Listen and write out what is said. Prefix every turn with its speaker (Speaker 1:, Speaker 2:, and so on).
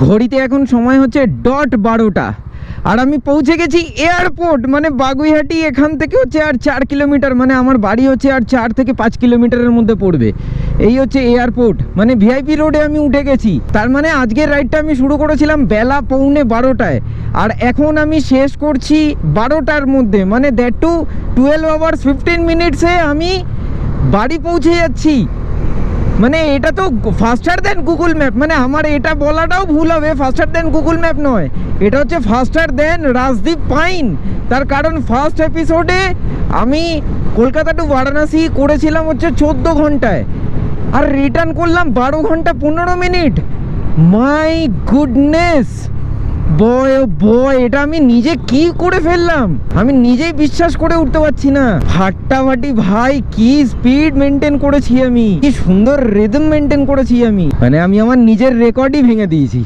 Speaker 1: ঘড়িতে এখন সময় হচ্ছে ডট 12টা, আর আমি পৌঁছে গেছি এয়ারপোর্ট। মানে বাগুইহাটি এখান থেকে হচ্ছে আর 4 কিলোমিটার, মানে আমার বাড়ি হচ্ছে আর 4 থেকে 5 কিলোমিটারের মধ্যে পড়বে। এই হচ্ছে এয়ারপোর্ট, মানে ভিআইপি রোডে আমি উঠে গেছি। তার মানে আজকের রাইডটা আমি শুরু করেছিলাম বেলা 11:15, আর এখন আমি শেষ করছি 12টার মধ্যে, মানে দ্যাট টু 12 আওয়ার্স 15 মিনিটসে আমি বাড়ি পৌঁছে যাচ্ছি। মানে এটা তো ফাস্টার দেন গুগল ম্যাপ, মানে আমার এটা বলাটাও ভুল হবে, ফাস্টার দেন গুগল ম্যাপ নয়, এটা হচ্ছে ফাস্টার দেন রাজদীপ পাইন। তার কারণ ফার্স্ট এপিসোডে আমি কলকাতা টু বারাণসী করেছিলাম হচ্ছে 14 ঘন্টায়, আর রিটার্ন করলাম 12 ঘন্টা 15 মিনিট। মাই গুডনেস, বয় ও বয়, এটা আমি নিজে কি করে ফেললাম, আমি নিজেই বিশ্বাস করে উঠতে পারছি না। ফাটাফাটি ভাই, কি স্পিড মেনটেন করেছি আমি, কি সুন্দর রিদম মেনটেন করেছি আমি, মানে আমি আমার নিজের রেকর্ডই ভেঙে দিয়েছি।